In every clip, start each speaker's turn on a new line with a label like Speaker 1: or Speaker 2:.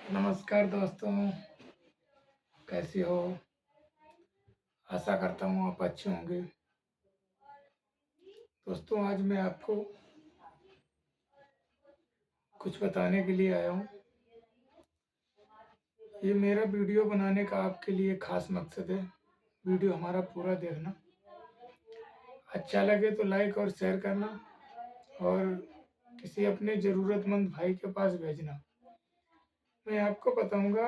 Speaker 1: नमस्कार दोस्तों, कैसे हो? आशा करता हूँ आप अच्छे होंगे। दोस्तों, आज मैं आपको कुछ बताने के लिए आया हूँ। ये मेरा वीडियो बनाने का आपके लिए खास मकसद है। वीडियो हमारा पूरा देखना। अच्छा लगे तो लाइक और शेयर करना और किसी अपने ज़रूरतमंद भाई के पास भेजना। मैं आपको बताऊँगा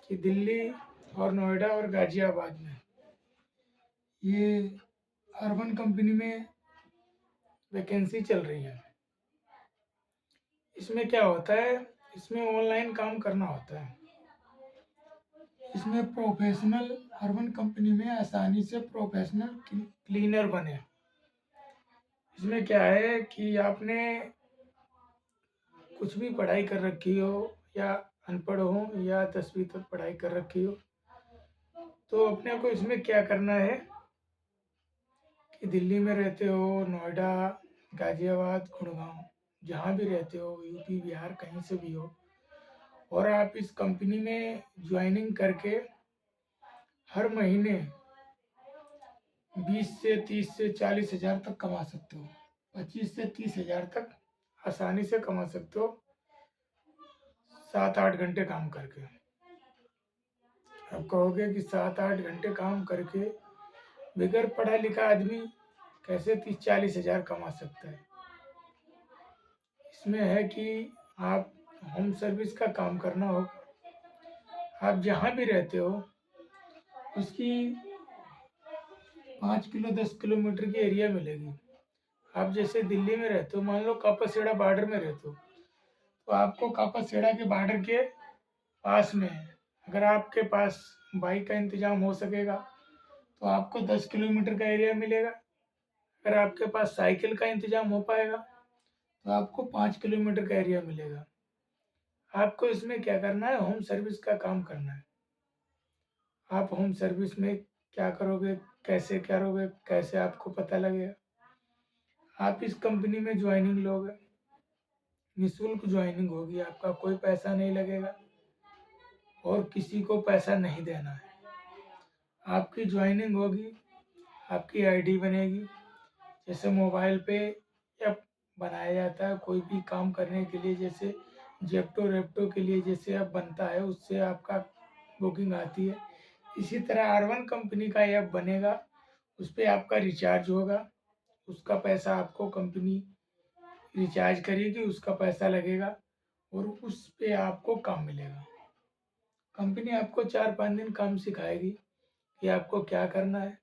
Speaker 1: कि दिल्ली और नोएडा और गाज़ियाबाद में ये अर्बन कंपनी में वैकेंसी चल रही है। इसमें क्या होता है, इसमें ऑनलाइन काम करना होता है। इसमें प्रोफेशनल अर्बन कंपनी में आसानी से प्रोफेशनल क्लीनर बने। इसमें क्या है कि आपने कुछ भी पढ़ाई कर रखी हो या अनपढ़ हो या 10वीं तक पढ़ाई कर रखी हो, तो अपने को इसमें क्या करना है कि दिल्ली में रहते हो, नोएडा, गाजियाबाद, गुड़गांव, जहाँ भी रहते हो, यूपी, बिहार, कहीं से भी हो, और आप इस कंपनी में ज्वाइनिंग करके हर महीने 20 से 30 से 40 हज़ार तक कमा सकते हो। 25 से 30 हज़ार तक आसानी से कमा सकते हो, 7-8 घंटे काम करके। अब कहोगे कि 7-8 घंटे काम करके बगैर पढ़ा लिखा आदमी कैसे 30-40 हज़ार कमा सकता है? इसमें है कि आप होम सर्विस का काम करना होगा। आप जहाँ भी रहते हो उसकी 5 किलो 10 किलोमीटर की एरिया मिलेगी। आप जैसे दिल्ली में रहते हो, मान लो कापासेड़ा बॉर्डर में रहते हो, तो आपको कापासेड़ा के बॉर्डर के पास में है। अगर आपके पास बाइक का इंतज़ाम हो सकेगा तो आपको 10 किलोमीटर का एरिया मिलेगा। अगर आपके पास साइकिल का इंतज़ाम हो पाएगा तो आपको 5 किलोमीटर का एरिया मिलेगा। आपको इसमें क्या करना है, होम सर्विस का काम करना है। आप होम सर्विस में क्या करोगे, कैसे करोगे, कैसे आपको पता लगेगा? आप इस कंपनी में ज्वाइनिंग लोगे, निःशुल्क ज्वाइनिंग होगी, आपका कोई पैसा नहीं लगेगा और किसी को पैसा नहीं देना है। आपकी ज्वाइनिंग होगी, आपकी आईडी बनेगी। जैसे मोबाइल पे ऐप बनाया जाता है कोई भी काम करने के लिए, जैसे जेप्टो रेप्टो के लिए जैसे ऐप बनता है, उससे आपका बुकिंग आती है। इसी तरह R1 कंपनी का ऐप बनेगा, उस पर आपका रिचार्ज होगा, उसका पैसा आपको कंपनी रिचार्ज करेगी, उसका पैसा लगेगा और उस पे आपको काम मिलेगा। कंपनी आपको 4-5 दिन काम सिखाएगी कि आपको क्या करना है।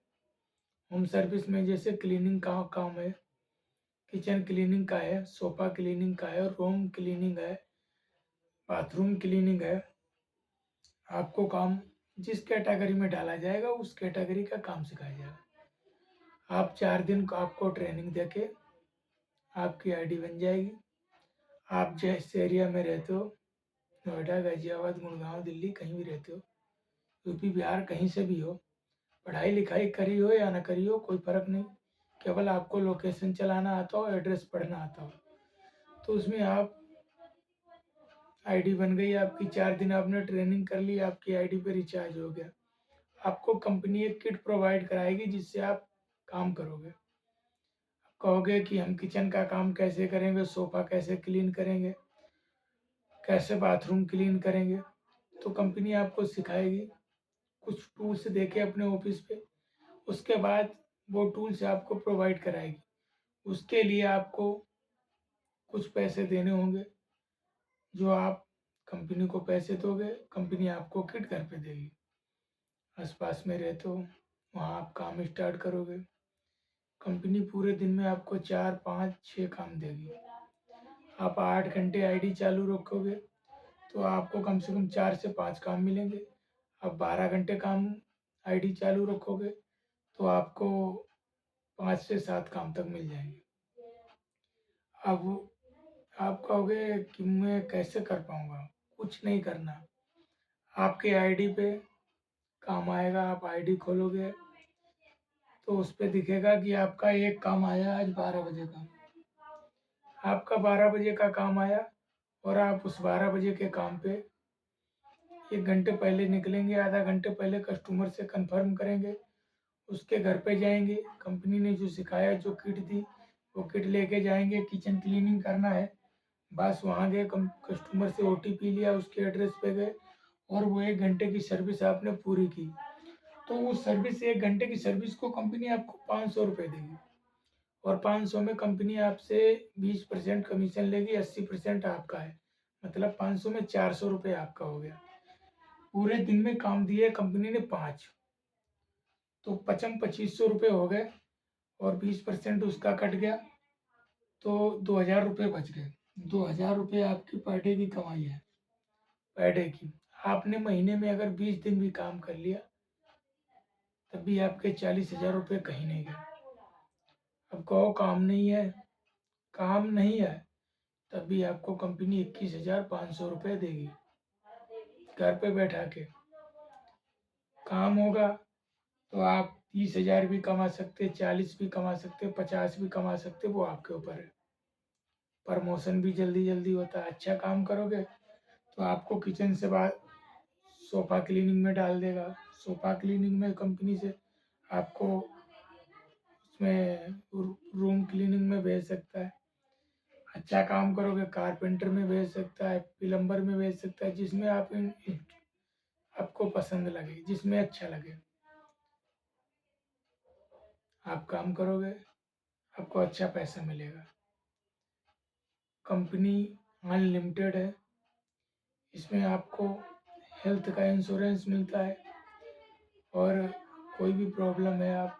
Speaker 1: होम सर्विस में जैसे क्लीनिंग का काम है, किचन क्लीनिंग का है, सोफा क्लीनिंग का है, रूम क्लीनिंग है, बाथरूम क्लीनिंग है। आपको काम जिस कैटेगरी में डाला जाएगा उस कैटेगरी का काम सिखाया जाएगा। आप 4 दिन का आपको ट्रेनिंग देके आपकी आईडी बन जाएगी। आप जिस एरिया में रहते हो, नोएडा, गाजियाबाद, गुड़गांव, दिल्ली, कहीं भी रहते हो, यूपी, बिहार, कहीं से भी हो, पढ़ाई लिखाई करी हो या ना करी हो, कोई फ़र्क नहीं। केवल आपको लोकेशन चलाना आता हो, एड्रेस पढ़ना आता हो, तो उसमें आप आईडी बन गई आपकी। 4 दिन आपने ट्रेनिंग कर ली, आपकी आईडी पे रिचार्ज हो गया। आपको कंपनी एक किट प्रोवाइड कराएगी जिससे आप काम करोगे। कहोगे कि हम किचन का काम कैसे करेंगे, सोफ़ा कैसे क्लीन करेंगे, कैसे बाथरूम क्लीन करेंगे, तो कंपनी आपको सिखाएगी कुछ टूल्स देके अपने ऑफिस पे। उसके बाद वो टूल्स आपको प्रोवाइड कराएगी। उसके लिए आपको कुछ पैसे देने होंगे, जो आप कंपनी को पैसे दोगे, कंपनी आपको किट घर पे देगी। आस-पास में रहते हो, वहाँ आप काम स्टार्ट करोगे। कंपनी पूरे दिन में आपको 4, 5, 6 काम देगी। आप 8 घंटे आईडी चालू रखोगे तो आपको कम से कम 4 से 5 काम मिलेंगे। आप 12 घंटे काम आईडी चालू रखोगे तो आपको 5 से 7 काम तक मिल जाएँगे। अब आप कहोगे कि मैं कैसे कर पाऊँगा? कुछ नहीं करना। आपके आईडी पे काम आएगा, आप आईडी खोलोगे तो उस पे दिखेगा कि आपका एक काम आया आज 12 बजे का। आपका 12 बजे का काम आया और आप उस 12 बजे के काम पे 1 घंटे पहले निकलेंगे, आधा घंटे पहले कस्टमर से कन्फर्म करेंगे, उसके घर पे जाएँगे, कंपनी ने जो सिखाया, जो किट दी, वो किट लेके जाएँगे, किचन क्लीनिंग करना है, बस वहाँ गए, कस्टमर से ओटीपी लिया, उसके एड्रेस पे गए और वो 1 घंटे की सर्विस आपने पूरी की। तो उस सर्विस 1 घंटे की सर्विस को कंपनी आपको ₹500 देगी और 500 में कंपनी आपसे 20% कमीशन लेगी, 80% आपका है। मतलब 500 में ₹400 आपका हो गया। पूरे दिन में काम दिए कंपनी ने 5, तो पचम ₹2500 हो गए और 20% उसका कट गया, तो ₹2000 बच गए। ₹2000 आपकी पर डे की कमाई है, पर डे की। आपने महीने में अगर 20 दिन भी काम कर लिया, तब भी आपके ₹40,000 कहीं नहीं गए। अब कहो काम नहीं है, तब भी आपको कंपनी ₹21,500 देगी, घर पे बैठा के। काम होगा तो आप 30,000 भी कमा सकते, 40 भी कमा सकते, 50 भी कमा सकते, वो आपके ऊपर है। प्रमोशन भी जल्दी जल्दी होता है। अच्छा काम करोगे तो आपको किचन से बाहर सोफ़ा क्लीनिंग में डाल देगा। सोफ़ा क्लीनिंग में कंपनी से आपको उसमें रूम क्लीनिंग में भेज सकता है। अच्छा काम करोगे कारपेंटर में भेज सकता है, प्लम्बर में भेज सकता है, जिसमें आपको पसंद लगे, जिसमें अच्छा लगे। आप काम करोगे, आपको अच्छा पैसा मिलेगा। कंपनी अनलिमिटेड है, इसमें आपको हेल्थ का इंश्योरेंस मिलता है और कोई भी प्रॉब्लम है आप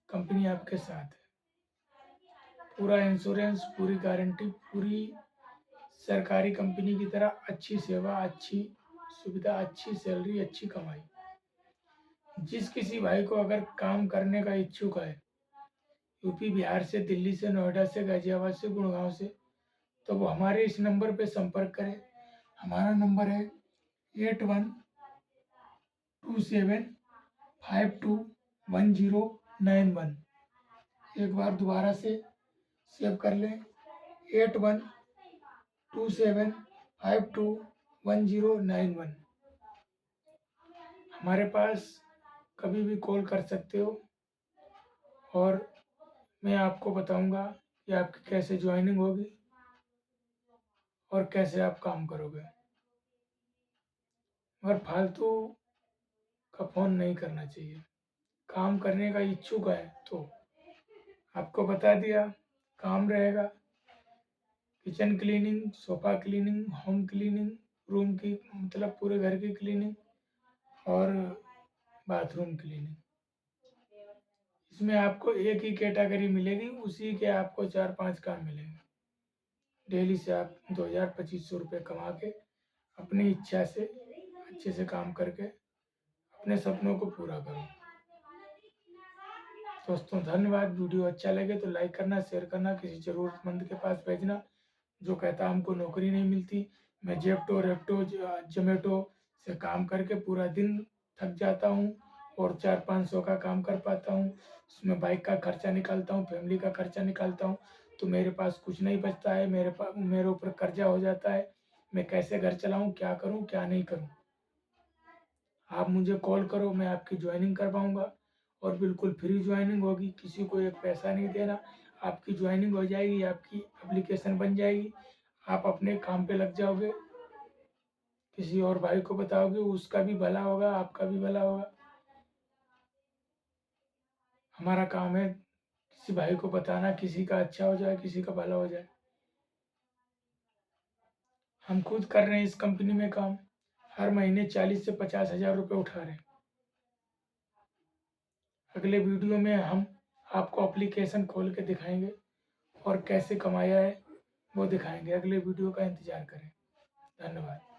Speaker 1: कंपनी आपके साथ है। पूरा इंश्योरेंस, पूरी गारंटी, पूरी सरकारी कंपनी की तरह अच्छी सेवा, अच्छी सुविधा, अच्छी सैलरी, अच्छी कमाई। जिस किसी भाई को अगर काम करने का इच्छुक है, यूपी, बिहार से, दिल्ली से, नोएडा से, गाजियाबाद से, गुड़गांव से, तो वो हमारे इस नंबर पे संपर्क करें। हमारा नंबर है 8127521091। एक बार दोबारा से सेव कर लें, 8127521091। हमारे पास कभी भी कॉल कर सकते हो और मैं आपको बताऊंगा कि आपकी कैसे ज्वाइनिंग होगी और कैसे आप काम करोगे। मगर फालतू का फ़ोन नहीं करना चाहिए। काम करने का इच्छुक है तो आपको बता दिया, काम रहेगा kitchen cleaning, sofa cleaning, home cleaning, room की मतलब पूरे घर की क्लीनिंग और बाथरूम क्लीनिंग। इसमें आपको एक ही कैटेगरी मिलेगी, उसी के आपको 4-5 काम मिलेंगे। डेली से आप 2,000-2,500 कमा के अपनी इच्छा से अच्छे से काम करके अपने सपनों को पूरा करो। दोस्तों धन्यवाद। वीडियो अच्छा लगे तो लाइक करना, शेयर करना, किसी ज़रूरतमंद के पास भेजना जो कहता हमको नौकरी नहीं मिलती। मैं जेप्टो, रेप्टो, जोमेटो से काम करके पूरा दिन थक जाता हूँ और 400-500 का काम कर पाता हूँ। उसमें बाइक का खर्चा निकालता हूँ, फैमिली का खर्चा निकालता हूँ, तो मेरे पास कुछ नहीं बचता है। मेरे ऊपर कर्जा हो जाता है। मैं कैसे घर चलाऊँ, क्या करूँ, क्या नहीं करूँ। आप मुझे कॉल करो, मैं आपकी ज्वाइनिंग करवाऊँगा और बिल्कुल फ्री ज्वाइनिंग होगी, किसी को एक पैसा नहीं देना। आपकी ज्वाइनिंग हो जाएगी, आपकी एप्लीकेशन बन जाएगी, आप अपने काम पे लग जाओगे, किसी और भाई को बताओगे, उसका भी भला होगा, आपका भी भला होगा। हमारा काम है किसी भाई को बताना, किसी का अच्छा हो जाए, किसी का भला हो जाए। हम खुद कर रहे हैं इस कंपनी में काम, हर महीने 40 से 50,000 उठा रहे हैं। अगले वीडियो में हम आपको एप्लीकेशन खोल के दिखाएंगे और कैसे कमाया है वो दिखाएंगे। अगले वीडियो का इंतज़ार करें। धन्यवाद।